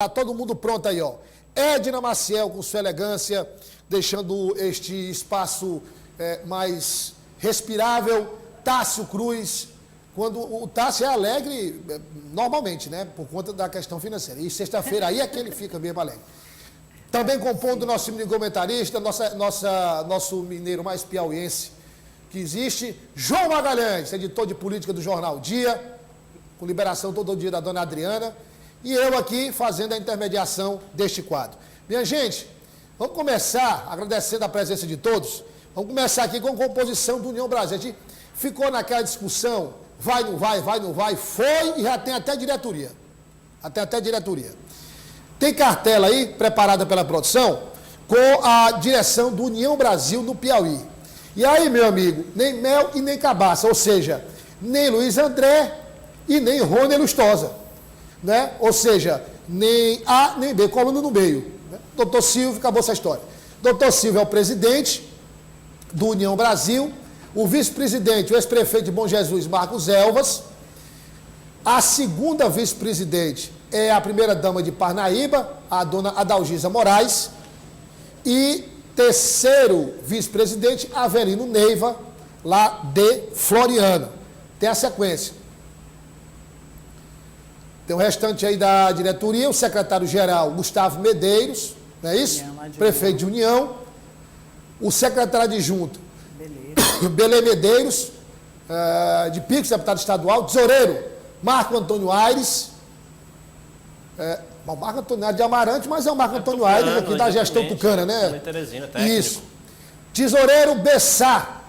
Tá todo mundo pronto aí, ó. Edna Maciel com sua elegância, deixando este espaço mais respirável. Tássio Cruz, quando o Tássio é alegre normalmente, né? Por conta da questão financeira. E sexta-feira aí é que ele fica mesmo alegre. Também compondo o nosso time de comentarista, nosso mineiro mais piauiense que existe, João Magalhães, editor de política do Jornal Dia, com liberação todo dia da dona Adriana. E eu aqui fazendo a intermediação deste quadro. Minha gente, vamos começar agradecendo a presença de todos. Vamos começar aqui com a composição do União Brasil. A gente ficou naquela discussão, vai, não vai, vai, não vai, foi e já tem até diretoria. Até diretoria. Tem cartela aí, preparada pela produção, com a direção do União Brasil no Piauí. E aí, meu amigo, nem mel e nem cabaça, ou seja, nem Luiz André e nem Rony Lustosa. Né? Ou seja, nem A nem B, coluna no meio. Né? Doutor Silvio, acabou essa história. Doutor Silvio é o presidente do União Brasil, o vice-presidente, o ex-prefeito de Bom Jesus, Marcos Elvas, a segunda vice-presidente é a primeira-dama de Parnaíba, a dona Adalgisa Moraes, e terceiro vice-presidente, Avelino Neiva, lá de Floriano. Tem a sequência. Tem o restante aí da diretoria, o secretário-geral Gustavo Medeiros, não é isso? Prefeito de União. O secretário adjunto, Belê Medeiros, de Picos, deputado estadual. Tesoureiro, Marco Antônio Aires. O Marco Antônio Aires de Amarante, mas é o Marco Antônio Aires aqui da gestão tucana, né? Isso. Tesoureiro Bessá.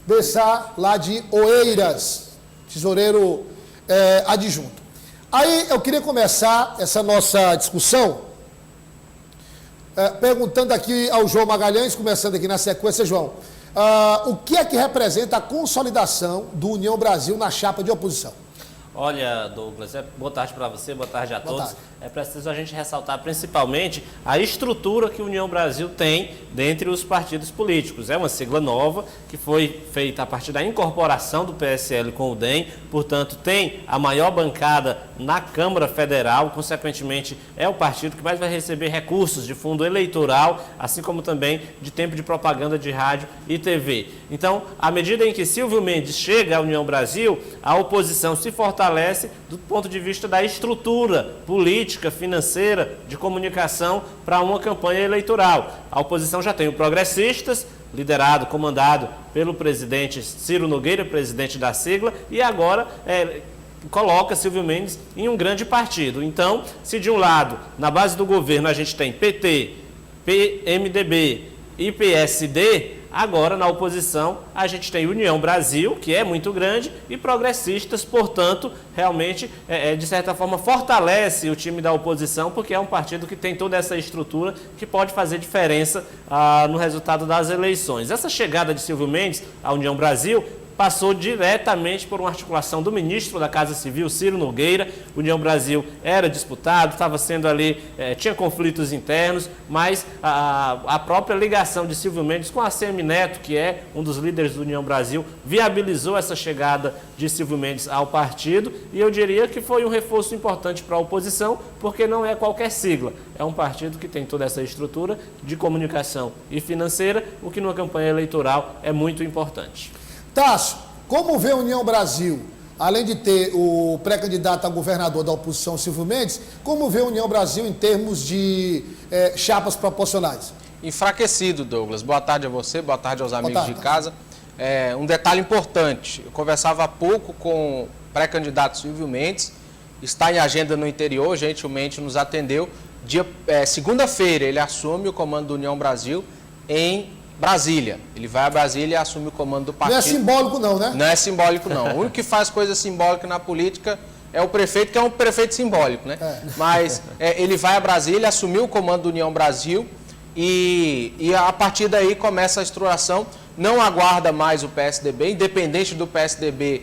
Bessá, lá de Oeiras. Tesoureiro adjunto. Aí eu queria começar essa nossa discussão perguntando aqui ao João Magalhães, começando aqui na sequência, João, o que é que representa a consolidação do União Brasil na chapa de oposição? Olha, Douglas, boa tarde para você, boa tarde a todos. É preciso a gente ressaltar principalmente a estrutura que a União Brasil tem dentre os partidos políticos. É uma sigla nova que foi feita a partir da incorporação do PSL com o DEM, portanto tem a maior bancada na Câmara Federal, consequentemente é o partido que mais vai receber recursos de fundo eleitoral, assim como também de tempo de propaganda de rádio e TV. Então, à medida em que Silvio Mendes chega à União Brasil, a oposição se fortalece do ponto de vista da estrutura política, financeira, de comunicação para uma campanha eleitoral. A oposição já tem o Progressistas, liderado, comandado pelo presidente Ciro Nogueira, presidente da sigla, e agora coloca Silvio Mendes em um grande partido. Então, se de um lado, na base do governo, a gente tem PT, PMDB e PSD, agora, na oposição, a gente tem União Brasil, que é muito grande, e Progressistas, portanto, realmente, de certa forma, fortalece o time da oposição, porque é um partido que tem toda essa estrutura que pode fazer diferença no resultado das eleições. Essa chegada de Silvio Mendes à União Brasil passou diretamente por uma articulação do ministro da Casa Civil, Ciro Nogueira. União Brasil era disputado, estava sendo ali, tinha conflitos internos, mas a própria ligação de Silvio Mendes com a ACM Neto, que é um dos líderes do União Brasil, viabilizou essa chegada de Silvio Mendes ao partido, e eu diria que foi um reforço importante para a oposição, porque não é qualquer sigla, é um partido que tem toda essa estrutura de comunicação e financeira, o que numa campanha eleitoral é muito importante. Tássio, como vê a União Brasil, além de ter o pré-candidato a governador da oposição, Silvio Mendes, como vê a União Brasil em termos de chapas proporcionais? Enfraquecido, Douglas. Boa tarde a você, boa tarde aos amigos de casa. Um detalhe importante, eu conversava há pouco com o pré-candidato Silvio Mendes, está em agenda no interior, gentilmente nos atendeu. Segunda-feira ele assume o comando da União Brasil em Brasília. Ele vai a Brasília e assume o comando do partido. Não é simbólico não, né? Não é simbólico não. O único que faz coisa simbólica na política é o prefeito, que é um prefeito simbólico, né? Mas ele vai a Brasília, assumiu o comando do União Brasil e a partir daí começa a estruturação. Não aguarda mais o PSDB, independente do PSDB,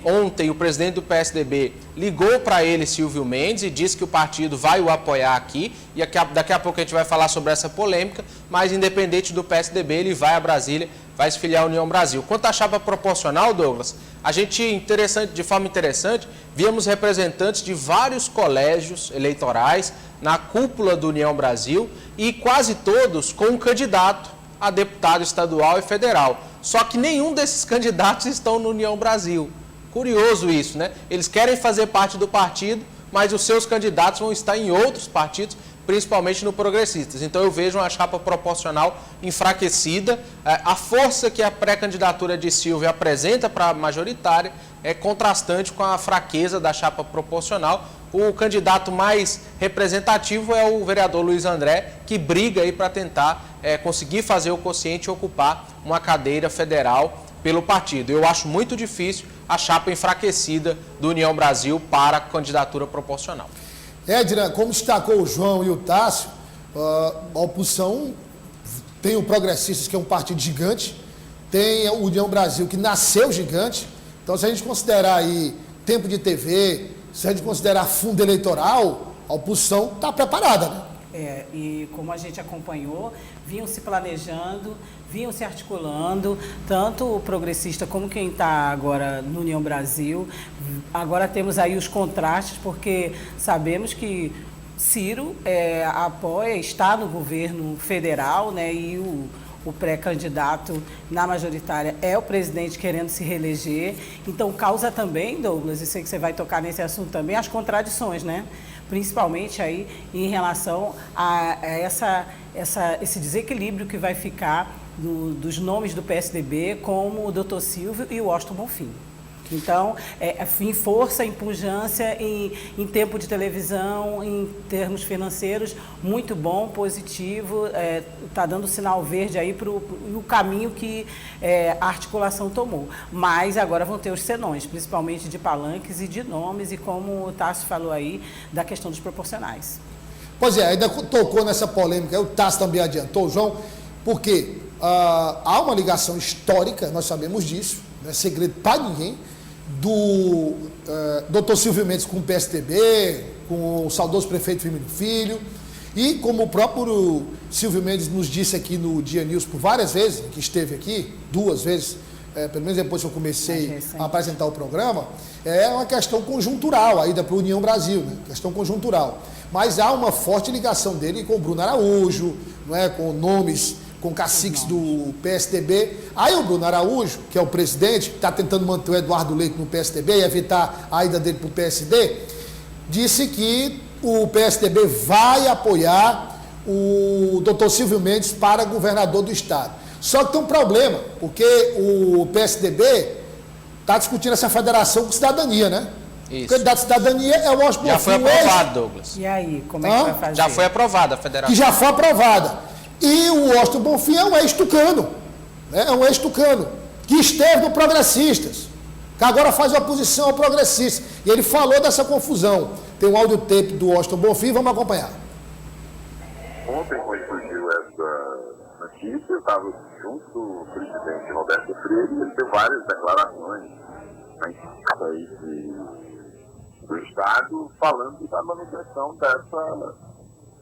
ontem o presidente do PSDB ligou para ele, Silvio Mendes, e disse que o partido vai o apoiar aqui, e daqui a pouco a gente vai falar sobre essa polêmica, mas independente do PSDB, ele vai a Brasília, vai se filiar à União Brasil. Quanto à chapa proporcional, Douglas, a gente, de forma interessante, víamos representantes de vários colégios eleitorais na cúpula do União Brasil e quase todos com um candidato a deputado estadual e federal. Só que nenhum desses candidatos estão no União Brasil. Curioso isso, né? Eles querem fazer parte do partido, mas os seus candidatos vão estar em outros partidos, principalmente no Progressistas. Então eu vejo uma chapa proporcional enfraquecida. A força que a pré-candidatura de Silvio apresenta para a majoritária é contrastante com a fraqueza da chapa proporcional. O candidato mais representativo é o vereador Luiz André, que briga aí para tentar conseguir fazer o quociente ocupar uma cadeira federal pelo partido. Eu acho muito difícil a chapa enfraquecida do União Brasil para a candidatura proporcional. Edna, como destacou o João e o Tássio, a oposição tem o Progressistas, que é um partido gigante, tem a União Brasil, que nasceu gigante. Então, se a gente considerar aí tempo de TV, se a gente considerar fundo eleitoral, a oposição está preparada, né? E como a gente acompanhou, vinham se planejando, vinham se articulando, tanto o Progressista como quem está agora no União Brasil. Agora temos aí os contrastes, porque sabemos que Ciro apoia, está no governo federal, né, e o pré-candidato na majoritária é o presidente querendo se reeleger. Então causa também, Douglas, e sei que você vai tocar nesse assunto também, as contradições, né? Principalmente aí em relação a esse desequilíbrio que vai ficar dos nomes do PSDB, como o Dr. Silvio e o Washington Bonfim. Então, em força, em pujança, em tempo de televisão, em termos financeiros, muito bom, positivo, está dando sinal verde aí para o caminho que a articulação tomou. Mas agora vão ter os senões, principalmente de palanques e de nomes, e como o Tássio falou aí, da questão dos proporcionais. Pois é, ainda tocou nessa polêmica, o Tássio também adiantou, João, porque há uma ligação histórica, nós sabemos disso, não é segredo para ninguém, do Dr. Silvio Mendes com o PSDB, com o saudoso prefeito Firmino Filho, e como o próprio Silvio Mendes nos disse aqui no Dia News por várias vezes, que esteve aqui, 2 vezes, pelo menos depois que eu comecei a apresentar o programa, é uma questão conjuntural, ainda para a União Brasil, né? Questão conjuntural. Mas há uma forte ligação dele com o Bruno Araújo, não é? Com nomes, com caciques do PSDB. Aí o Bruno Araújo, que é o presidente, que está tentando manter o Eduardo Leite no PSDB e evitar a ida dele para o PSD, disse que o PSDB vai apoiar o Dr. Silvio Mendes para governador do estado. Só que tem um problema, porque o PSDB está discutindo essa federação com cidadania, né? Isso. O candidato de cidadania é o Washington Bonfim. Já foi aprovado, Douglas. E aí, como é que vai fazer? Já foi aprovada a federação. Que já foi aprovada. E o Washington Bonfim é um ex-tucano, né? É um ex-tucano, que esteve no Progressistas, que agora faz oposição ao Progressista. E ele falou dessa confusão. Tem um áudio tape do Washington Bonfim, vamos acompanhar. Ontem, quando surgiu essa notícia, eu estava junto do presidente Roberto Freire, e ele deu várias declarações na imprensa aí do Estado, falando da manutenção dessa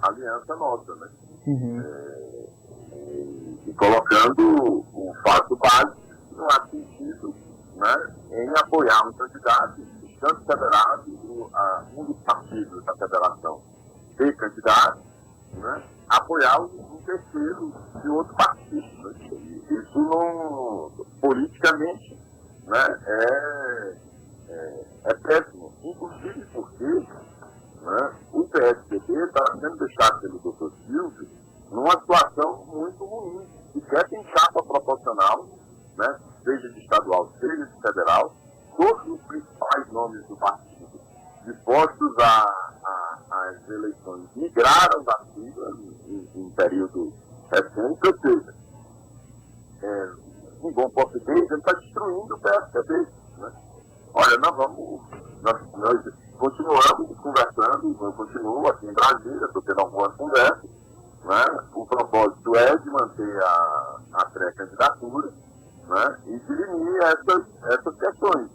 aliança nossa, né? E colocando um fato básico, não há sentido, né, em apoiar um candidato, tanto federado, um dos partidos da federação ter candidato, né, apoiar um terceiro de outro partido. Né? Isso não, politicamente, né, é péssimo, inclusive porque, né, o PSDB está sendo deixado pelo Dr. Silvio numa situação muito ruim. E quer ter chapa proporcional, né, seja de estadual, seja de federal, todos os principais nomes do partido dispostos às eleições migraram da sigla em período recente, ou seja, em bom português, ele está destruindo o PSDB. Né? Olha, nós continuamos conversando, eu continuo aqui em Brasília, estou tendo algumas conversas, né? O propósito é de manter a pré-candidatura, né? E dirimir essas questões.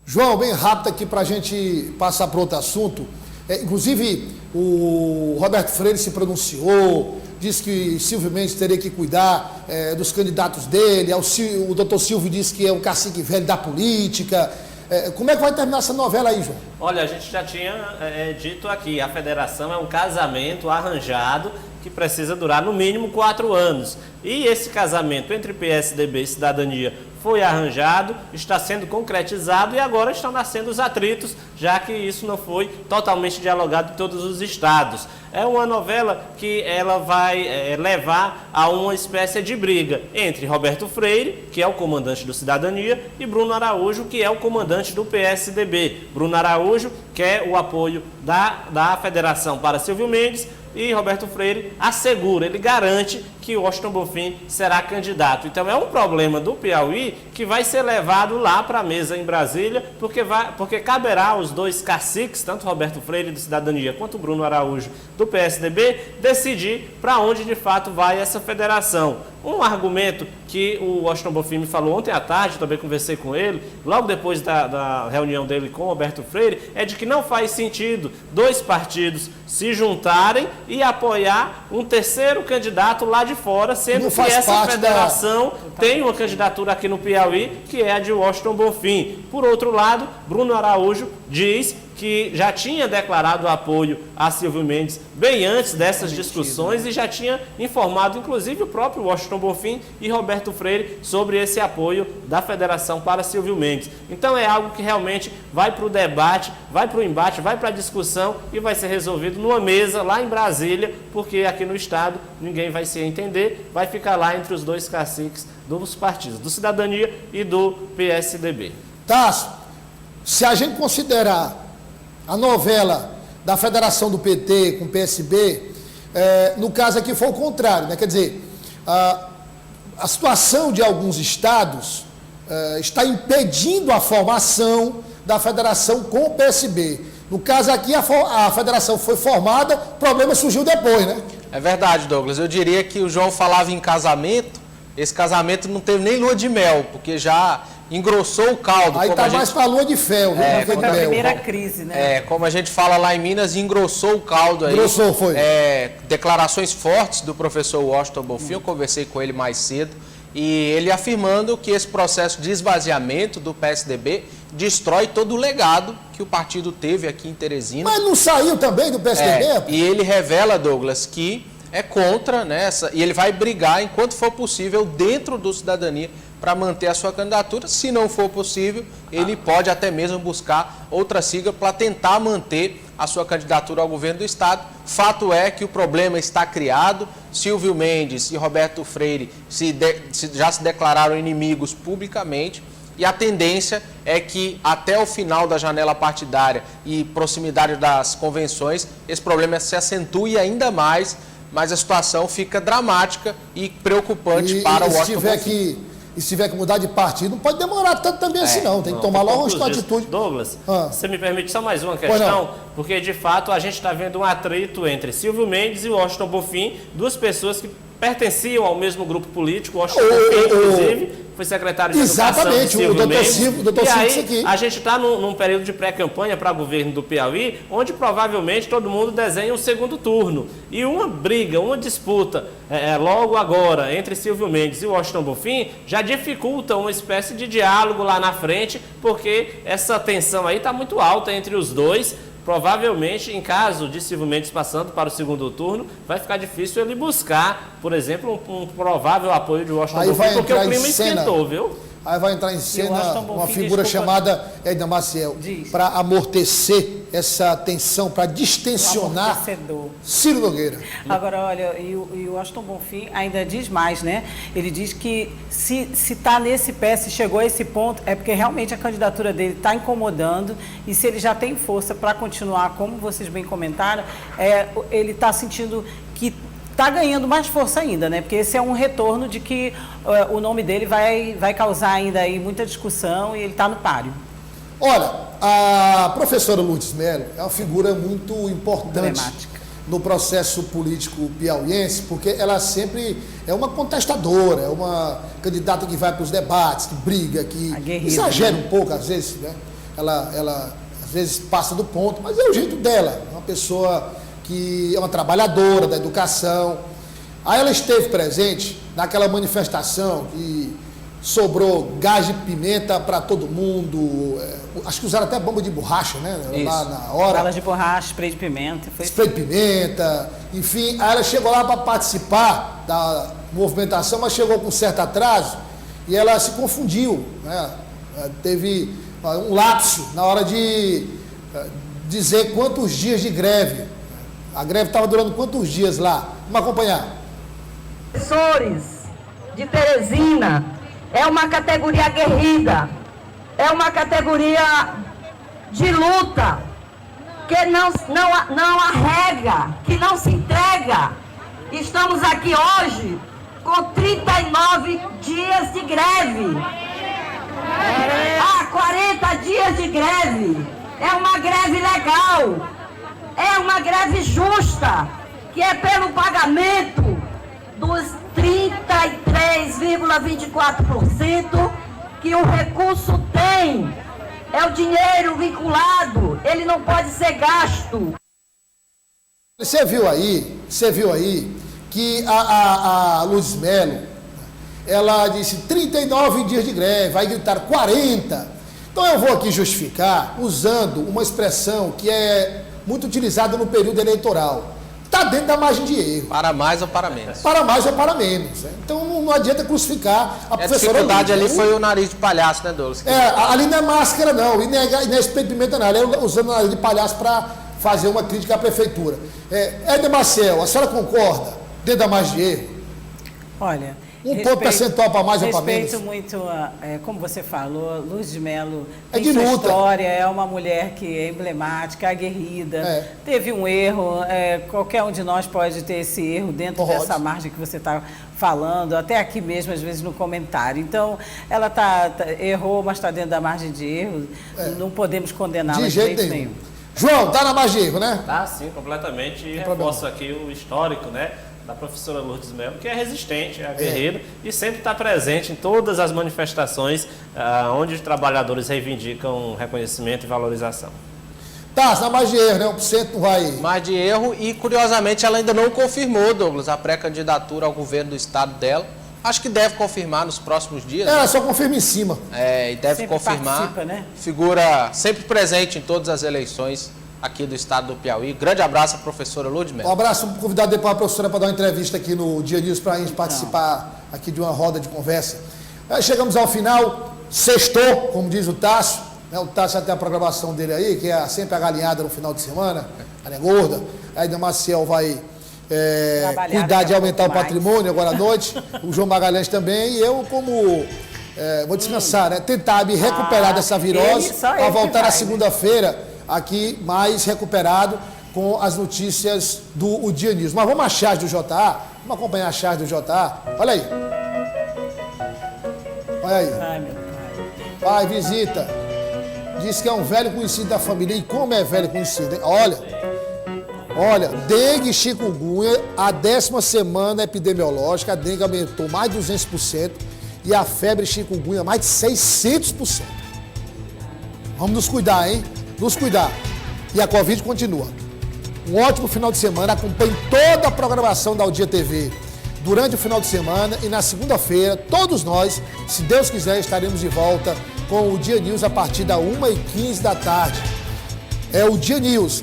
João, bem rápido aqui para a gente passar para outro assunto. Inclusive, o Roberto Freire se pronunciou, disse que Silvio Mendes teria que cuidar dos candidatos dele, o doutor Silvio disse que é um cacique velho da política. Como é que vai terminar essa novela aí, João? Olha, a gente já tinha dito aqui, a federação é um casamento arranjado que precisa durar no mínimo 4 anos. E esse casamento entre PSDB e Cidadania foi arranjado, está sendo concretizado e agora estão nascendo os atritos, já que isso não foi totalmente dialogado em todos os estados. É uma novela que ela vai levar a uma espécie de briga entre Roberto Freire, que é o comandante do Cidadania, e Bruno Araújo, que é o comandante do PSDB. Bruno Araújo quer o apoio da federação para Silvio Mendes, e Roberto Freire assegura, ele garante que Washington Bonfim será candidato. Então é um problema do Piauí que vai ser levado lá para a mesa em Brasília, porque caberá aos dois caciques, tanto Roberto Freire do Cidadania quanto Bruno Araújo do PSDB, decidir para onde de fato vai essa federação. Um argumento que o Washington Bonfim me falou ontem à tarde, também conversei com ele, logo depois da reunião dele com Roberto Freire, é de que não faz sentido 2 partidos se juntarem e apoiar um terceiro candidato lá de fora, sendo que essa federação tem uma candidatura aqui no Piauí, que é a de Washington Bonfim. Por outro lado, Bruno Araújo diz que já tinha declarado apoio a Silvio Mendes bem antes dessas discussões e já tinha informado, inclusive, o próprio Washington Bonfim e Roberto Freire sobre esse apoio da federação para Silvio Mendes. Então é algo que realmente vai para o debate, vai para o embate, vai para a discussão e vai ser resolvido numa mesa lá em Brasília, porque aqui no estado ninguém vai se entender, vai ficar lá entre os dois caciques dos partidos, do Cidadania e do PSDB. Tássio, se a gente considerar a novela da federação do PT com o PSB, no caso aqui foi o contrário, né? Quer dizer, a situação de alguns estados está impedindo a formação da federação com o PSB. No caso aqui, a federação foi formada, o problema surgiu depois, né? É verdade, Douglas. Eu diria que o João falava em casamento, esse casamento não teve nem lua de mel, porque já engrossou o caldo. Aí tá mais pra lua de fel, viu? Foi a primeira crise, né? Como a gente fala lá em Minas, engrossou o caldo aí. Engrossou, foi. Declarações fortes do professor Washington Bonfim, eu conversei com ele mais cedo, e ele afirmando que esse processo de esvaziamento do PSDB destrói todo o legado que o partido teve aqui em Teresina. Mas não saiu também do PSDB? E ele revela, Douglas, que é contra nessa, e ele vai brigar enquanto for possível dentro do Cidadania para manter a sua candidatura. Se não for possível, ele pode até mesmo buscar outra sigla para tentar manter a sua candidatura ao governo do estado. Fato é que o problema está criado. Silvio Mendes e Roberto Freire já se declararam inimigos publicamente, e a tendência é que até o final da janela partidária e proximidade das convenções, esse problema se acentue ainda mais, mas a situação fica dramática e preocupante para o Washington Bonfim. E se tiver que mudar de partido, não pode demorar tanto também assim não. Tem que tomar logo uma atitude. Douglas, você me permite só mais uma questão? Porque, de fato, a gente está vendo um atrito entre Silvio Mendes e Washington Bonfim, duas pessoas que pertenciam ao mesmo grupo político. Washington Bonfim, inclusive, foi secretário de Educação de Silvio Mendes. E aí, a gente está num período de pré-campanha para governo do Piauí, onde provavelmente todo mundo desenha um segundo turno. E uma briga, uma disputa, logo agora, entre Silvio Mendes e Washington Bonfim, já dificulta uma espécie de diálogo lá na frente, porque essa tensão aí está muito alta entre os dois. Provavelmente, em caso de Silvio Mendes passando para o segundo turno, vai ficar difícil ele buscar, por exemplo, um provável apoio de Washington Bonfim, porque o clima esquentou, viu? Aí vai entrar em cena uma figura chamada Edna Maciel, para amortecer essa tensão, para distensionar Ciro Nogueira. Agora, olha, e o Washington Bonfim ainda diz mais, né? Ele diz que se está nesse pé, se chegou a esse ponto, é porque realmente a candidatura dele está incomodando, e se ele já tem força para continuar, como vocês bem comentaram, ele está sentindo que está ganhando mais força ainda, né? Porque esse é um retorno de que o nome dele vai causar ainda aí muita discussão e ele está no páreo. Olha, a professora Lourdes Mello é uma figura muito importante no processo político piauiense, porque ela sempre é uma contestadora, é uma candidata que vai para os debates, que briga, que exagera um pouco às vezes, né? Ela às vezes passa do ponto, mas é o jeito dela, uma pessoa que é uma trabalhadora da educação. Aí ela esteve presente naquela manifestação que sobrou gás de pimenta para todo mundo. Acho que usaram até bomba de borracha, né? Isso. Lá na hora. Balas de borracha, spray de pimenta. Spray de pimenta, enfim. Aí ela chegou lá para participar da movimentação, mas chegou com certo atraso e ela se confundiu, né? Teve um lapso na hora de dizer quantos dias de greve. A greve estava durando quantos dias lá? Vamos acompanhar. Professores de Teresina é uma categoria aguerrida, é uma categoria de luta, que não arrega, que não se entrega. Estamos aqui hoje com 39 dias de greve. Há 40 dias de greve. É uma greve legal, é uma greve justa, que é pelo pagamento dos 33,24% que o recurso tem. É o dinheiro vinculado, ele não pode ser gasto. Você viu aí que a Lourdes Mello, ela disse 39 dias de greve, vai gritar 40. Então eu vou aqui justificar usando uma expressão que é muito utilizada no período eleitoral. Está dentro da margem de erro. Para mais ou para menos. Para mais ou para menos. Né? Então não adianta crucificar a professora. A dificuldade Lourdes. ali foi o nariz de palhaço, né, Douglas? Ali não é máscara não, e não é spray de pimenta não, ela é usando o nariz de palhaço para fazer uma crítica à prefeitura. Éder Maciel, a senhora concorda dentro da margem de erro? Olha, ponto percentual para mais ou para menos? Respeito muito, como você falou, Lourdes Mello É tem de sua luta. história, é uma mulher que é emblemática, aguerrida, teve um erro, qualquer um de nós pode ter esse erro dentro dessa margem que você está falando, até aqui mesmo, às vezes, no comentário. Então, ela errou, mas está dentro da margem de erro, não podemos condená-la de jeito nenhum. João, tá na margem de erro, né? Tá, sim, completamente. E reforço aqui o histórico, né, da professora Lourdes Mello, que é resistente, é aguerrida e sempre está presente em todas as manifestações onde os trabalhadores reivindicam reconhecimento e valorização. Tá, na margem de erro, né? O % não vai... Margem de erro e, curiosamente, ela ainda não confirmou, Douglas, a pré-candidatura ao governo do estado dela. Acho que deve confirmar nos próximos dias. Ela só confirma em cima. E deve sempre confirmar. Participa, né? Figura sempre presente em todas as eleições aqui do estado do Piauí. Grande abraço à professora Lourdes Mello. Um abraço, convidado depois a professora para dar uma entrevista aqui no Dia News para a gente participar aqui de uma roda de conversa. Chegamos ao final, sextou, como diz o Tássio. O Tássio já tem a programação dele aí, que é sempre a galinhada no final de semana, a negorda. Aí o Maciel vai cuidar de aumentar o patrimônio agora à noite. O João Magalhães também. E eu, como vou descansar, né? Tentar me recuperar dessa virose para voltar na segunda-feira aqui mais recuperado com as notícias do Dia News. Mas vamos à charge do JA, vamos acompanhar a charge do JA. Olha aí. Olha aí. Ai, meu pai. Pai, visita. Diz que é um velho conhecido da família. E como é velho conhecido, hein? Olha, dengue e chikungunya, a 10ª semana epidemiológica, a dengue aumentou mais de 200% e a febre chikungunya mais de 600%. Vamos nos cuidar, hein? Nos cuidar. E a Covid continua. Um ótimo final de semana. Acompanhe toda a programação da Aldia TV durante o final de semana. E na segunda-feira, todos nós, se Deus quiser, estaremos de volta com o Dia News a partir da 1h15 da tarde. É o Dia News.